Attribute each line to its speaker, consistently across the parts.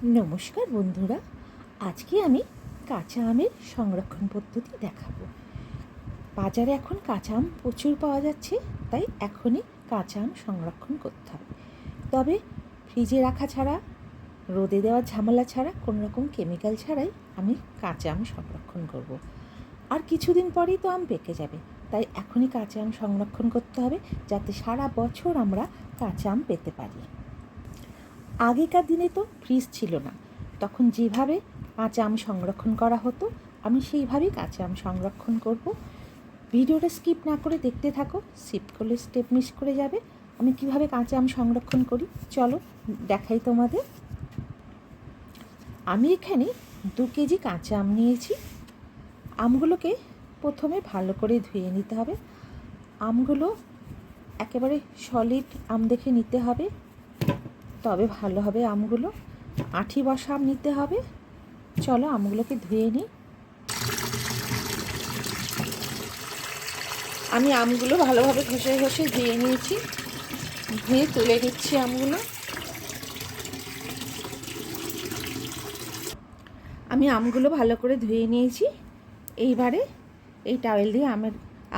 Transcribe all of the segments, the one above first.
Speaker 1: নমস্কার বন্ধুরা, আজকে আমি কাঁচা আমের সংরক্ষণ পদ্ধতি দেখাবো। বাজারে এখন কাঁচা আম প্রচুর পাওয়া যাচ্ছে, তাই এখনই কাঁচা আম সংরক্ষণ করতে হবে। তবে ফ্রিজে রাখা ছাড়া, রোদে দেওয়ার ঝামেলা ছাড়া, কোনো রকম কেমিক্যাল ছাড়াই আমি কাঁচা আম সংরক্ষণ করব। আর কিছুদিন পরেই তো আম পেকে যাবে, তাই এখনই কাঁচা আম সংরক্ষণ করতে হবে, যাতে সারা বছর আমরা কাঁচা আম পেতে পারি। আগেকার দিনে তো ফ্রিজ ছিল না, তখন যেভাবে কাঁচা আম সংরক্ষণ করা হতো আমি সেইভাবেই কাঁচা আম সংরক্ষণ করব। ভিডিওটা স্কিপ না করে দেখতে থাকো, স্কিপ করলে স্টেপ মিস করে যাবে। আমি কিভাবে কাঁচা আম সংরক্ষণ করি চলো দেখাই তোমাদের। আমি এখানে 2 কেজি কাঁচা আম নিয়েছি। আমগুলোকে প্রথমে ভালো করে ধুয়ে নিতে হবে। আমগুলো একেবারে সলিড আম দেখে নিতে হবে, তবে ভালো হবে আমগুলো। আঁঠি বসা আম নিতে হবে। চলো আমগুলোকে ধুয়ে নিই। আমি আমগুলো ভালোভাবে ঘষে ঘষে ধুয়ে নিয়েছি, ধুয়ে তুলে নিচ্ছি আমগুলো। আমি আমগুলো ভালো করে ধুয়ে নিয়েছি। এইবারে এই টাওয়েল দিয়ে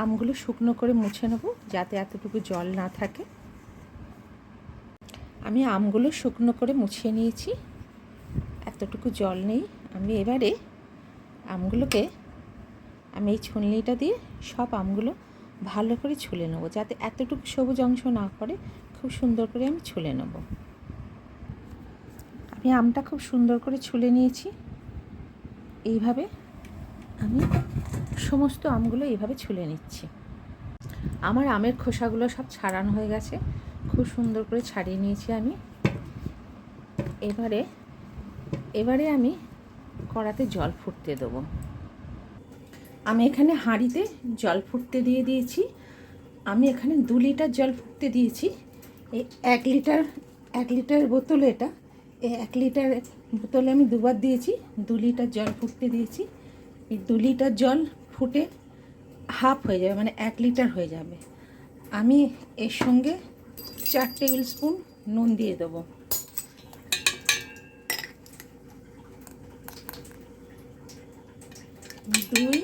Speaker 1: আমগুলো শুকনো করে মুছে নেব, যাতে এতটুকু জল না থাকে। আমি আমগুলো শুকনো করে মুছে নিয়েছি, এতটুকু জল নেই। আমি এবারে আমগুলোকে এই ছুলনিটা দিয়ে সব আমগুলো ভালো করে ছুলে নেব, যাতে এতটুকু সবুজ অংশ না পড়ে। খুব সুন্দর করে আমি ছুলে নেব। আমি আমটা খুব সুন্দর করে ছুলে নিয়েছি। এইভাবে আমি সমস্ত আমগুলো এইভাবে ছুলে নিচ্ছি। আমার আমের খোসাগুলো সব ছাড়ানো হয়ে গেছে, খুব সুন্দর করে ছাড়িয়ে নিয়েছি আমি। এবারে আমি কড়াতে জল ফুটতে দেবো। আমি এখানে হাঁড়িতে জল ফুটতে দিয়ে দিয়েছি। আমি এখানে 2 লিটার জল ফুটতে দিয়েছি। এই 1 লিটার বোতল, এটা এই 1 লিটার বোতলে আমি 2বার দিয়েছি। 2 লিটার জল ফুটতে দিয়েছি। এই 2 লিটার জল ফুটে হাফ হয়ে যাবে, মানে 1 লিটার হয়ে যাবে। আমি এর সঙ্গে 4 টেবিল স্পুন নুন দিয়ে দেবো। দুই,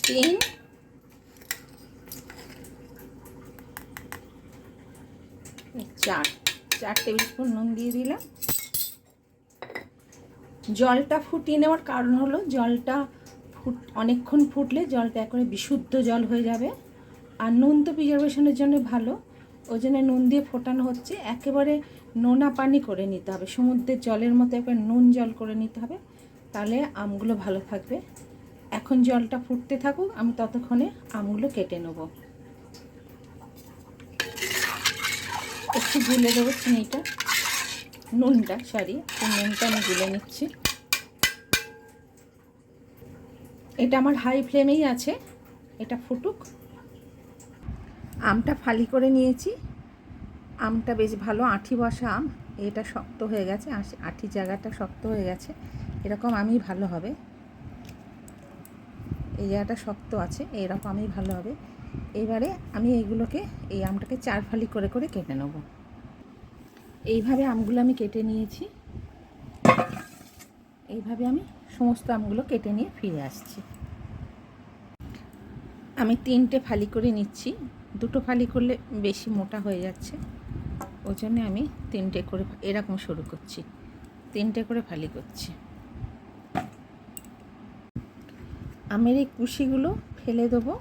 Speaker 1: 3, 4 টেবিল স্পুন নুন দিয়ে দিলাম। জলটা ফুটিয়ে নেওয়ার কারণ হলো, জলটা অনেকক্ষণ ফুটলে জলটা একেবারে বিশুদ্ধ জল হয়ে যাবে। আর নুন তো প্রিজারভেশনের জন্য ভালো, ওই জন্য নুন দিয়ে ফোটানো হচ্ছে। একেবারে নোনা পানি করে নিতে হবে, সমুদ্রের জলের মতো একবার নুন জল করে নিতে হবে, তাহলে আমগুলো ভালো থাকবে। এখন জলটা ফুটতে থাকুক, আমি ততক্ষণে আমগুলো কেটে নেব। একটু গুলে দেবো চিনিটা, নুনটা আমি গুলে নিচ্ছি। এটা আমার হাই ফ্লেমেই আছে, এটা ফুটুক। আমটা ফালি করে নিয়েছি। আমটা বেশ ভালো আঁঠি বসা আম, এটা শক্ত হয়ে গেছে, আঁঠি জায়গাটা শক্ত হয়ে গেছে। এরকম আমই ভালো হবে, এই জায়গাটা শক্ত আছে, এরকম আমই ভালো হবে। এবারে আমি এই আমটাকে 4 ফালি করে করে কেটে নেব। এইভাবে আমগুলো আমি কেটে নিয়েছি। এইভাবে আমি সমস্ত আমগুলো কেটে নিয়ে ফিরে আসছি। আমি 3টে ফালি করে নিচ্ছি, 2টো ফালি করলে বেশি মোটা হয়ে যাচ্ছে, ওই জন্য আমি 3টে করে এরকম শুরু করছি, 3টে করে ফালি করছি। আমের এই কুশিগুলো ফেলে দেবো,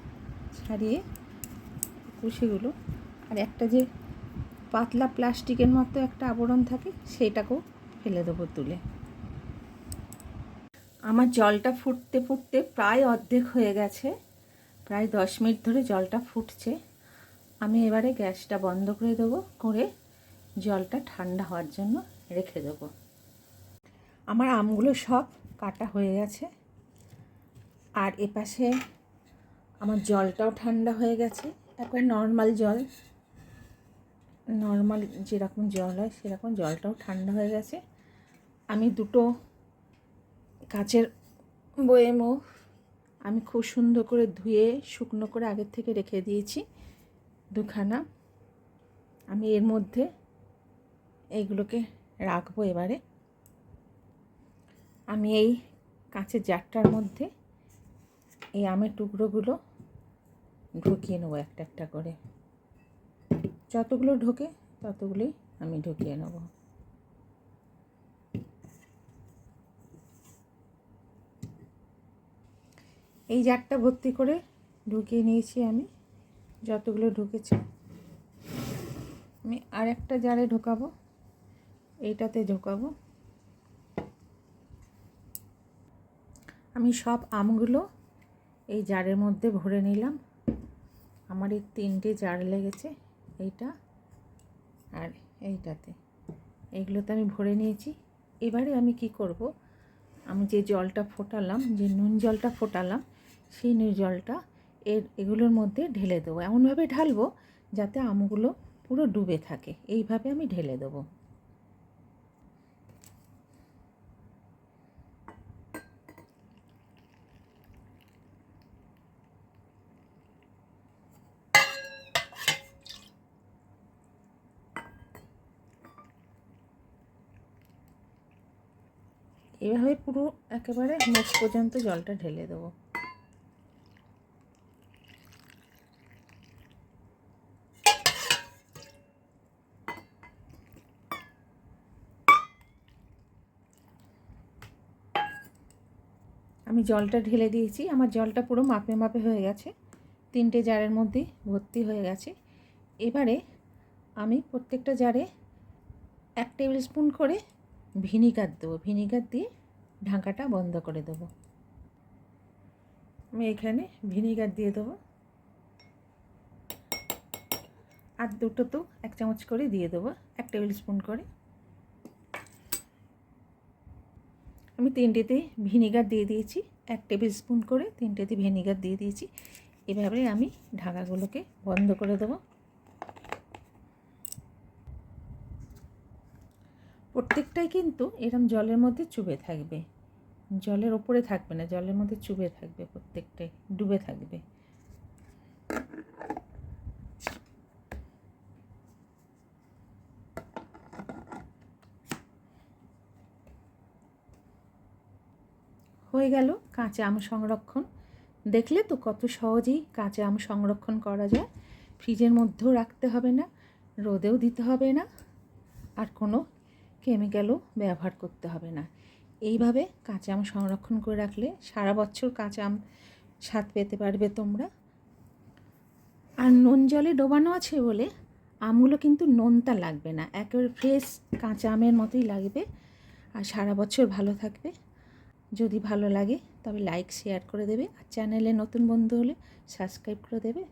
Speaker 1: ছাড়িয়ে কুশিগুলো। আর একটা যে পাতলা প্লাস্টিকের মতো একটা আবরণ থাকে, সেটাকেও ফেলে দেবো তুলে। আমার জলটা ফুটতে ফুটতে প্রায় অর্ধেক হয়ে গেছে, প্রায় 10 মিনিট ধরে জলটা ফুটছে। আমি এবারে গ্যাসটা বন্ধ করে দেবো, করে জলটা ঠান্ডা হওয়ার জন্য রেখে দেবো। আমার আমগুলো সব কাটা হয়ে গেছে, আর এপাশে আমার জলটাও ঠান্ডা হয়ে গেছে। একবার নর্মাল জল, নর্মাল যেরকম জল হয় সেরকম জলটাও ঠান্ডা হয়ে গেছে। আমি 2টো কাচের বয়েমও আমি খুব সুন্দর করে ধুয়ে শুকনো করে আগের থেকে রেখে দিয়েছি, 2খানা। আমি এর মধ্যে এইগুলোকে রাখবো। এবারে আমি এই কাঁচের জারটার মধ্যে এই আমের টুকরোগুলো ঢুকিয়ে নেবো একটা একটা করে। যতগুলো ঢোকে ততগুলোই আমি ঢুকিয়ে নেব। এই জারটা ভর্তি করে ঢুকিয়ে নিয়েছি আমি। যতগুলো ঢুকেছে আমি আর একটা জারে ঢোকাবো, এইটাতে ঢোকাবো। আমি সব আমগুলো এই জারের মধ্যে ভরে নিলাম। আমার এই 3টে জার লেগেছে, এইটা আর এইটাতে। এইগুলোতে আমি ভরে নিয়েছি। এবারে আমি কি করব, আমি যে জলটা ফোটালাম, যে নুন জলটা ফোটালাম, সেই নুন জলটা এগুলোর মধ্যে ঢেলে দেবো। এমনভাবে ঢালবো যাতে আমগুলো পুরো ডুবে থাকে, এইভাবে আমি ঢেলে দেবো। এভাবে পুরো একেবারে মুখ পর্যন্ত জলটা ঢেলে দেবো। আমি জলটা ঢেলে দিয়েছি। আমার জলটা পুরো মাপে মাপে হয়ে গেছে, 3টে জারের মধ্যে ভর্তি হয়ে গেছে। এবারে আমি প্রত্যেকটা জারে 1 টেবিল স্পুন করে ভিনিগার দেবো। ভিনিগার দিয়ে ঢাকাটা বন্ধ করে দেবো। আমি এখানে ভিনিগার দিয়ে দেবো, আর দুটো তো 1 চামচ করে দিয়ে দেবো, 1 টেবিল স্পুন করে। আমি 3টেতে ভিনিগার দিয়ে দিয়েছি, 1 টেবিল স্পুন করে 3টেতে ভিনিগার দিয়ে দিয়েছি। এভাবে আমি ঢাকাগুলোকে বন্ধ করে দেবো। প্রত্যেকটাই কিন্তু এরকম জলের মধ্যে চুবে থাকবে, জলের ওপরে থাকবে না, জলের মধ্যে চুবে থাকবে, প্রত্যেকটাই ডুবে থাকবে। হয়ে গেল কাঁচা আম সংরক্ষণ। দেখলে তো কত সহজেই কাঁচা আম সংরক্ষণ করা যায়। ফ্রিজের মধ্যেও রাখতে হবে না, রোদেও দিতে হবে না, আর কোনো কেমিক্যালও ব্যবহার করতে হবে না। এইভাবে কাঁচা আম সংরক্ষণ করে রাখলে সারা বছর কাঁচা আম স্বাদ পেতে পারবে তোমরা। আর নুন জলে ডোবানো আছে বলে আমগুলো কিন্তু নোনতা লাগবে না, একেবারে ফ্রেশ কাঁচা আমের মতোই লাগবে, আর সারা বছর ভালো থাকবে। যদি ভালো লাগে তবে লাইক শেয়ার করে দেবে, আর চ্যানেলে নতুন বন্ধু হলে সাবস্ক্রাইব করে দেবে।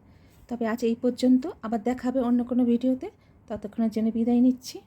Speaker 1: তবে আজ এই পর্যন্ত, আবার দেখা হবে অন্য কোনো ভিডিওতে। ততক্ষণের জন্য বিদায় নিচ্ছি।